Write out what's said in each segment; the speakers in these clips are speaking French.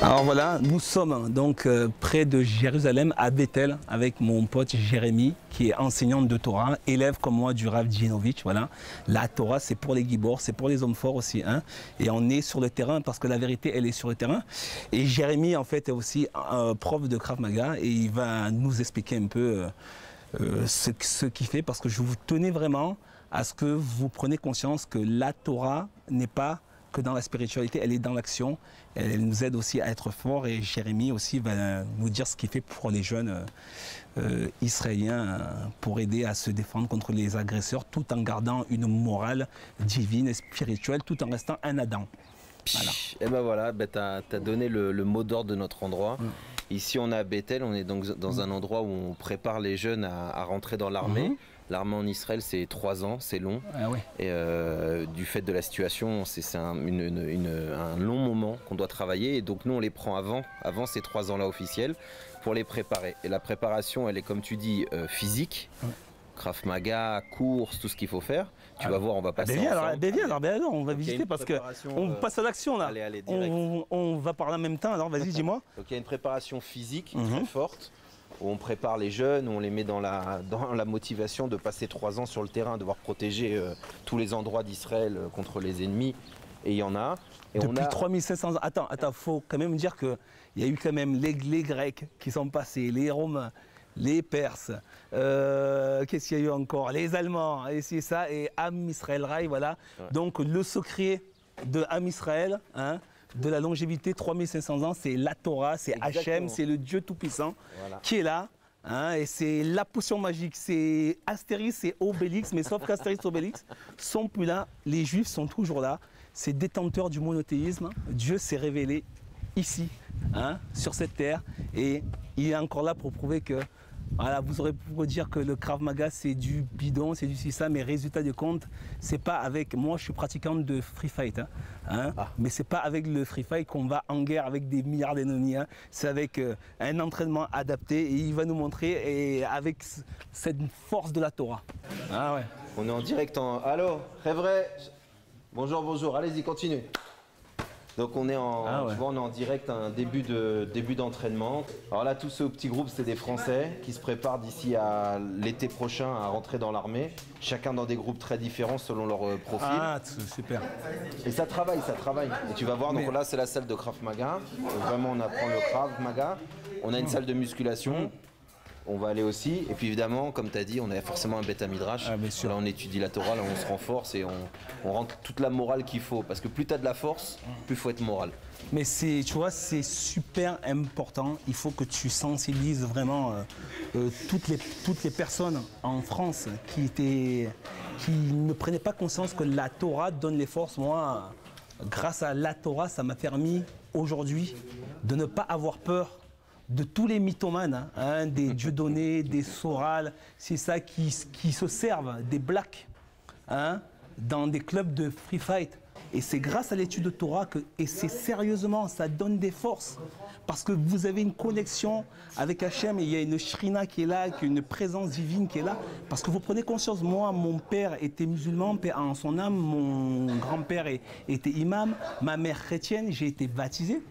Alors voilà, nous sommes donc près de Jérusalem, à Bethel, avec mon pote Jérémy, qui est enseignant de Torah, élève comme moi du Rav Djinovitch. Voilà. La Torah, c'est pour les gibours, c'est pour les hommes forts aussi. Hein. Et on est sur le terrain parce que la vérité, elle est sur le terrain. Et Jérémy, en fait, est aussi prof de Krav Maga et il va nous expliquer un peu ce qu'il fait, parce que je vous tenais vraiment à ce que vous preniez conscience que la Torah n'est pas que dans la spiritualité, elle est dans l'action. Elle nous aide aussi à être forts, et Jérémy aussi va nous dire ce qu'il fait pour les jeunes israéliens pour aider à se défendre contre les agresseurs, tout en gardant une morale divine et spirituelle, tout en restant un Adam. Voilà. Et ben voilà, tu as donné le mot d'ordre de notre endroit. Ici on est à Bethel, on est donc dans un endroit où on prépare les jeunes à rentrer dans l'armée. L'armée en Israël, c'est 3 ans, c'est long. Ah ouais. Et du fait de la situation, c'est un long moment qu'on doit travailler. Et donc nous, on les prend avant ces 3 ans-là officiels, pour les préparer. Et la préparation, elle est, comme tu dis, physique. Krav Maga, course, tout ce qu'il faut faire. Tu vas voir, on va passer alors, on va visiter parce qu'on passe à l'action là. Allez, on va parler en même temps, alors vas-y, dis-moi. Donc il y a une préparation physique très forte, où on prépare les jeunes, où on les met dans la motivation de passer 3 ans sur le terrain, de devoir protéger tous les endroits d'Israël contre les ennemis. Et il y en a. Et depuis 3500 ans. Attends, faut quand même dire qu'il y a eu quand même les Grecs qui sont passés, les Romains, les Perses, qu'est-ce qu'il y a eu encore, les Allemands, et c'est ça, et Am Israël Rai, voilà. Ouais. Donc le secret de Am Israël, hein, de la longévité, 3500 ans, c'est la Torah, c'est Hachem, c'est le Dieu Tout-Puissant qui est là. Hein, et c'est la potion magique, c'est Astérix et Obélix, mais sauf qu'Astérix et Obélix sont plus là, les Juifs sont toujours là, c'est détenteur du monothéisme. Dieu s'est révélé ici, hein, sur cette terre, et il est encore là pour prouver que, voilà, vous aurez pour dire que le Krav Maga c'est du bidon, c'est du ça, mais résultat de compte, c'est pas avec, moi je suis pratiquant de free fight, mais c'est pas avec le free fight qu'on va en guerre avec des milliards d'ennemis, hein. C'est avec un entraînement adapté, et il va nous montrer, et avec cette force de la Torah. Ah ouais. On est en direct Allô, très vrai. Bonjour, allez-y, continuez. Donc on est tu vois, on est en direct, un début d'entraînement. Alors là, tous ce petit groupe, c'est des Français qui se préparent d'ici à l'été prochain à rentrer dans l'armée. Chacun dans des groupes très différents selon leur profil. Ah, super. Et ça travaille. Et tu vas voir, donc là, c'est la salle de Krav Maga. Donc, vraiment, on apprend le Krav Maga. On a une salle de musculation. On va aller aussi, et puis évidemment, comme tu as dit, on a forcément un Beth Midrash. Là, on étudie la Torah, là, on se renforce et on rentre toute la morale qu'il faut. Parce que plus tu as de la force, plus il faut être moral. Mais tu vois, c'est super important. Il faut que tu sensibilises vraiment toutes les personnes en France qui ne prenaient pas conscience que la Torah donne les forces. Moi, grâce à la Torah, ça m'a permis aujourd'hui de ne pas avoir peur de tous les mythomanes, hein, des Dieudonné, des Soral, c'est ça qui se servent des blacks, hein, dans des clubs de free fight. Et c'est grâce à l'étude de Torah et c'est sérieusement, ça donne des forces. Parce que vous avez une connexion avec Hachem, et il y a une shrina qui est là, une présence divine qui est là. Parce que vous prenez conscience, moi, mon père était musulman, paix en son âme, mon grand-père était imam, ma mère chrétienne, j'ai été baptisé.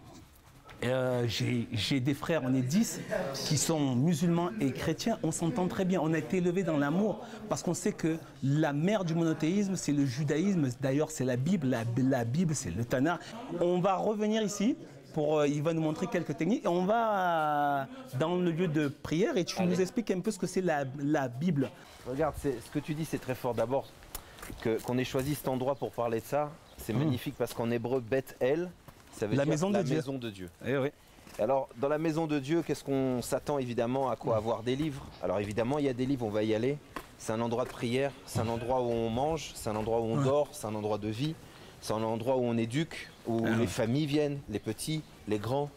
J'ai des frères, on est 10, qui sont musulmans et chrétiens. On s'entend très bien, on a été élevés dans l'amour, parce qu'on sait que la mère du monothéisme, c'est le judaïsme. D'ailleurs, c'est la Bible, la Bible, c'est le Tanakh. On va revenir ici, il va nous montrer quelques techniques, et on va dans le lieu de prière, et tu nous expliques un peu ce que c'est la Bible. Regarde, ce que tu dis, c'est très fort. D'abord, qu'on ait choisi cet endroit pour parler de ça, c'est magnifique, parce qu'en hébreu, Beth El, ça veut dire la maison de Dieu. Eh oui. Alors, dans la maison de Dieu, qu'est-ce qu'on s'attend évidemment à quoi? Avoir des livres. Alors évidemment, il y a des livres, on va y aller. C'est un endroit de prière, c'est un endroit où on mange, c'est un endroit où on dort, c'est un endroit de vie, c'est un endroit où on éduque, où les familles viennent, les petits, les grands.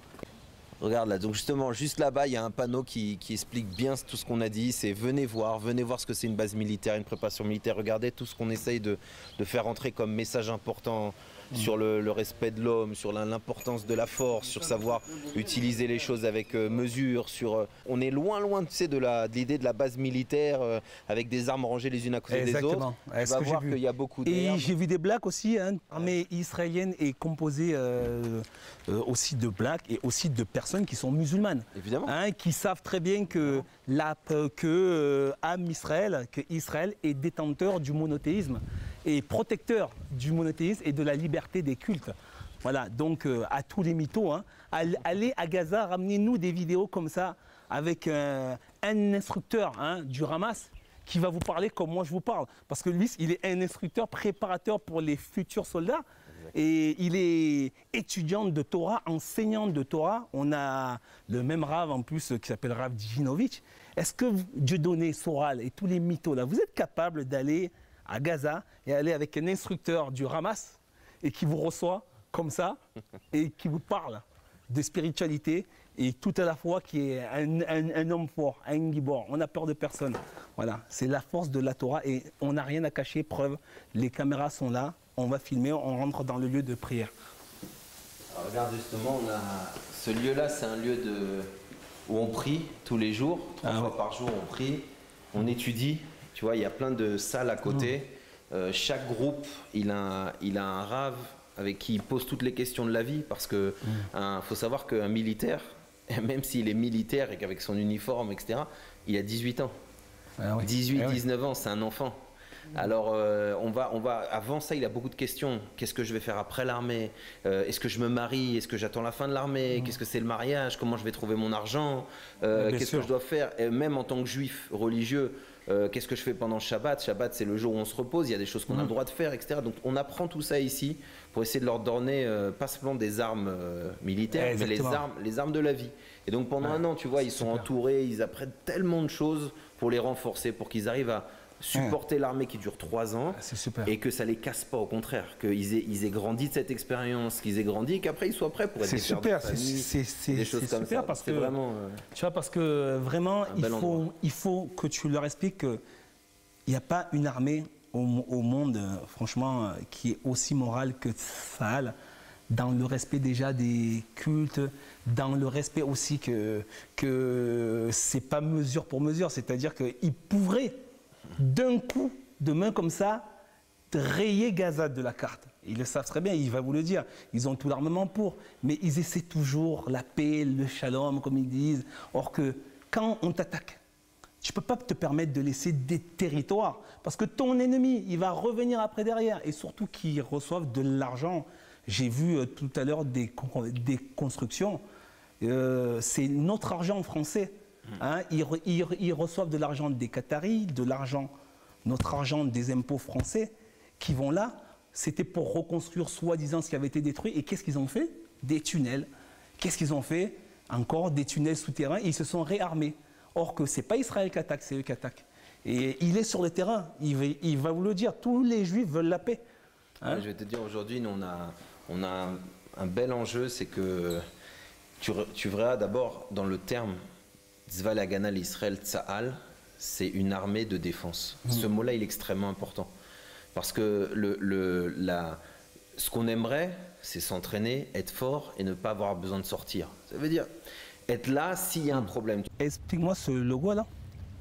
Regarde là, donc justement, juste là-bas, il y a un panneau qui explique bien tout ce qu'on a dit. C'est venez voir ce que c'est une base militaire, une préparation militaire. Regardez tout ce qu'on essaye de faire entrer comme message important sur le respect de l'homme, sur l'importance de la force, sur savoir utiliser les choses avec mesure. On est loin, tu sais, de l'idée de la base militaire avec des armes rangées les unes à côté des autres. Tu vas voir qu'il y a beaucoup d'armes. Et j'ai vu des blacks aussi. L'armée israélienne est composée aussi de blacks et aussi de personnes qui sont musulmanes. Évidemment. Qui savent très bien que Israël est détenteur du monothéisme et protecteur du monothéisme et de la liberté des cultes. Voilà, donc à tous les mythos, allez à Gaza, ramenez-nous des vidéos comme ça avec un instructeur du Hamas qui va vous parler comme moi je vous parle. Parce que lui, il est un instructeur préparateur pour les futurs soldats. Et il est étudiant de Torah, enseignant de Torah. On a le même Rav en plus qui s'appelle Rav Djinovitch. Est-ce que Dieudonné, Soral et tous les mythos là, vous êtes capable d'aller à Gaza et aller avec un instructeur du Hamas et qui vous reçoit comme ça et qui vous parle de spiritualité et tout à la fois qui est un homme fort, un gibor. On n'a peur de personne. Voilà, c'est la force de la Torah et on n'a rien à cacher. Preuve, les caméras sont là. On va filmer, on rentre dans le lieu de prière. Alors regarde justement, ce lieu-là, c'est un lieu où on prie tous les jours, 3 fois par jour on prie, on étudie. Tu vois, il y a plein de salles à côté. Chaque groupe, il a un rave avec qui il pose toutes les questions de la vie, parce que faut savoir qu'un militaire, même s'il est militaire et qu'avec son uniforme, etc., il a 18 ans. 19 ans, c'est un enfant. Alors, avant ça, il a beaucoup de questions. Qu'est-ce que je vais faire après l'armée? Est-ce que je me marie? Est-ce que j'attends la fin de l'armée? Qu'est-ce que c'est le mariage? Comment je vais trouver mon argent? Qu'est-ce que je dois faire? Et même en tant que juif religieux, qu'est-ce que je fais pendant Shabbat? Shabbat, c'est le jour où on se repose. Il y a des choses qu'on a le droit de faire, etc. Donc, on apprend tout ça ici pour essayer de leur donner pas seulement des armes militaires, mais les armes de la vie. Et donc, pendant un an, tu vois, ils sont entourés, ils apprennent tellement de choses pour les renforcer, pour qu'ils arrivent à supporter l'armée qui dure 3 ans et que ça les casse pas, au contraire, qu'ils aient grandi de cette expérience, qu'ils aient grandi et qu'après ils soient prêts pour être des pères de famille, des choses comme ça. Parce que vraiment, tu vois, parce que vraiment il faut que tu leur expliques qu'il n'y a pas une armée au monde, franchement, qui est aussi morale que Tsahal, dans le respect déjà des cultes, dans le respect aussi que c'est pas mesure pour mesure, c'est-à-dire qu'ils pourraient d'un coup, de main comme ça, rayer Gaza de la carte. Ils le savent très bien, il va vous le dire. Ils ont tout l'armement pour. Mais ils essaient toujours la paix, le shalom, comme ils disent. Or que quand on t'attaque, tu ne peux pas te permettre de laisser des territoires. Parce que ton ennemi, il va revenir après derrière. Et surtout qu'ils reçoivent de l'argent. J'ai vu tout à l'heure des constructions. C'est notre argent français. Ils reçoivent de l'argent des Qataris, notre argent des impôts français qui vont là. C'était pour reconstruire soi-disant ce qui avait été détruit. Et qu'est-ce qu'ils ont fait? Des tunnels. Qu'est-ce qu'ils ont fait? Encore des tunnels souterrains. Et ils se sont réarmés. Or que ce n'est pas Israël qui attaque, c'est eux qui attaquent. Et il est sur le terrain. Il va vous le dire. Tous les Juifs veulent la paix. Je vais te dire, aujourd'hui, on a un bel enjeu. C'est que tu verras d'abord dans le terme Tzva l'Hagana l'Israël Tsahal, c'est une armée de défense. Ce mot-là, il est extrêmement important. Parce que ce qu'on aimerait, c'est s'entraîner, être fort et ne pas avoir besoin de sortir. Ça veut dire être là s'il y a un problème. Explique-moi ce logo-là.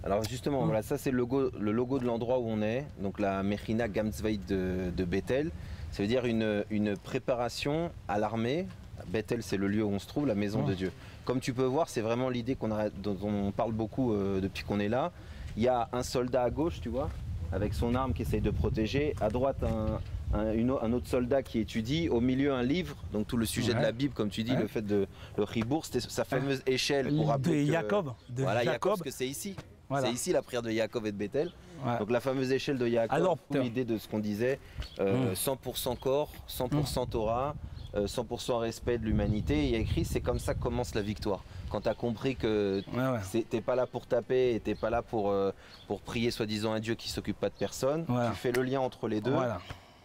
Alors justement, voilà, ça c'est le logo de l'endroit où on est, donc la Mechina Gamzveit de Bethel. Ça veut dire une préparation à l'armée. Bethel, c'est le lieu où on se trouve, la maison de Dieu. Comme tu peux voir, c'est vraiment l'idée dont on parle beaucoup depuis qu'on est là. Il y a un soldat à gauche, tu vois, avec son arme qui essaye de protéger. À droite, un autre soldat qui étudie. Au milieu, un livre, donc tout le sujet de la Bible, comme tu dis, le fait de le Chibour, c'était sa fameuse échelle pour rappeler de Jacob. Voilà, Jacob, parce que c'est ici. Voilà. C'est ici la prière de Jacob et de Bethel. Donc la fameuse échelle de Jacob, l'idée de ce qu'on disait, 100% corps, 100% Torah, 100% respect de l'humanité. Il y a écrit, c'est comme ça que commence la victoire. Quand tu as compris que t'es pas là pour taper et t'es pas là pour prier soi-disant un Dieu qui s'occupe pas de personne, tu fais le lien entre les deux,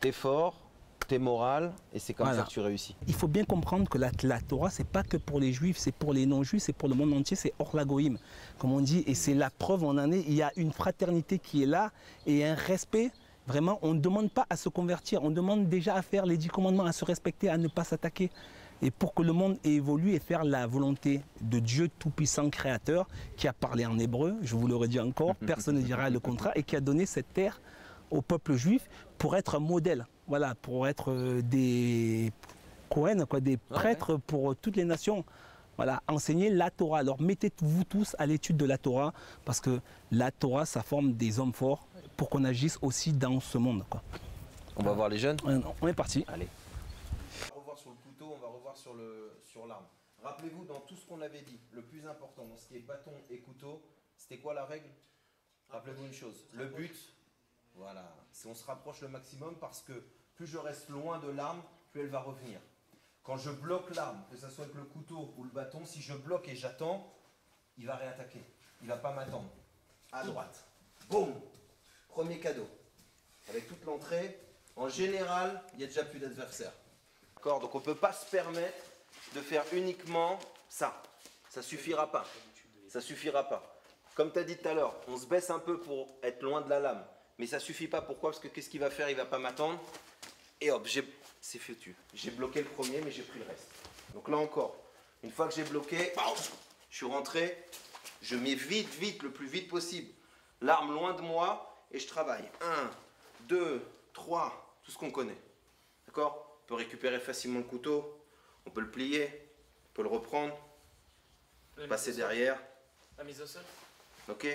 t'es fort, t'es moral, et c'est comme ça que tu réussis. Il faut bien comprendre que la Torah, c'est pas que pour les Juifs, c'est pour les non-Juifs, c'est pour le monde entier, c'est Or Lagoïm, comme on dit, et c'est la preuve en année. Il y a une fraternité qui est là et un respect Vraiment, on ne demande pas à se convertir, on demande déjà à faire les 10 commandements, à se respecter, à ne pas s'attaquer. Et pour que le monde évolue et faire la volonté de Dieu Tout-Puissant Créateur, qui a parlé en hébreu, je vous le redis encore, personne ne dira le contraire, et qui a donné cette terre au peuple juif pour être un modèle, voilà, pour être des Kohen, quoi, des prêtres pour toutes les nations. Voilà, enseigner la Torah. Alors mettez-vous tous à l'étude de la Torah, parce que la Torah, ça forme des hommes forts pour qu'on agisse aussi dans ce monde, quoi. On va voir les jeunes. On est parti. Allez. On va revoir sur le couteau, on va revoir sur l'arme. Rappelez-vous, dans tout ce qu'on avait dit, le plus important, dans ce qui est bâton et couteau, c'était quoi la règle? Rappelez-vous une chose, le but, voilà, c'est on se rapproche le maximum parce que plus je reste loin de l'arme, plus elle va revenir. Quand je bloque l'arme, que ce soit avec le couteau ou le bâton, si je bloque et j'attends, il va réattaquer. Il ne va pas m'attendre. À droite. Boum. Premier cadeau. Avec toute l'entrée, en général, il n'y a déjà plus d'adversaire. D'accord? Donc on ne peut pas se permettre de faire uniquement ça. Ça ne suffira pas. Ça ne suffira pas. Comme tu as dit tout à l'heure, on se baisse un peu pour être loin de la lame. Mais ça ne suffit pas. Pourquoi? Parce que qu'est-ce qu'il va faire? Il ne va pas m'attendre. Et hop, c'est foutu. J'ai bloqué le premier, mais j'ai pris le reste. Donc là encore, une fois que j'ai bloqué, je suis rentré, je mets vite, le plus vite possible, l'arme loin de moi et je travaille. 1, 2, 3, tout ce qu'on connaît. D'accord? On peut récupérer facilement le couteau, on peut le plier, on peut le reprendre, passer derrière. La mise au sol. Ok?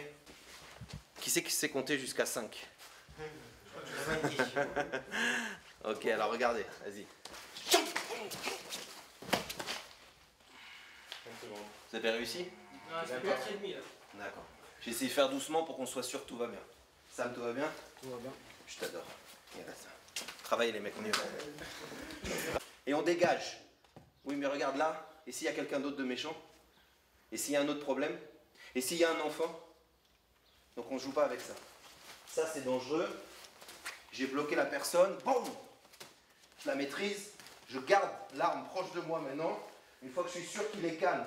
Qui c'est qui sait compter jusqu'à 5? Ok, alors regardez, vas-y. Vous avez réussi? Non, c'est 4,5 là. D'accord. J'ai essayé de faire doucement pour qu'on soit sûr que tout va bien. Sam, tout va bien? Tout va bien. Je t'adore. Regarde ça. Travaillez les mecs, on y va. Et on dégage. Oui, mais regarde là. Et s'il y a quelqu'un d'autre de méchant? Et s'il y a un autre problème? Et s'il y a un enfant? Donc on ne joue pas avec ça. Ça, c'est dangereux. J'ai bloqué la personne. Boum! Je la maîtrise. Je garde l'arme proche de moi maintenant. Une fois que je suis sûr qu'il est calme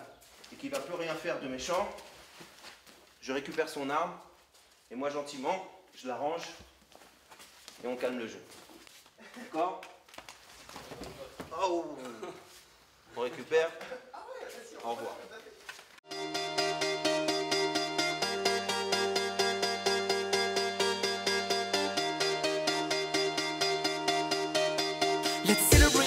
et qu'il ne va plus rien faire de méchant, je récupère son arme. Et moi, gentiment, je la range. Et on calme le jeu. D'accord? Oh! On récupère. Au revoir. Let's celebrate.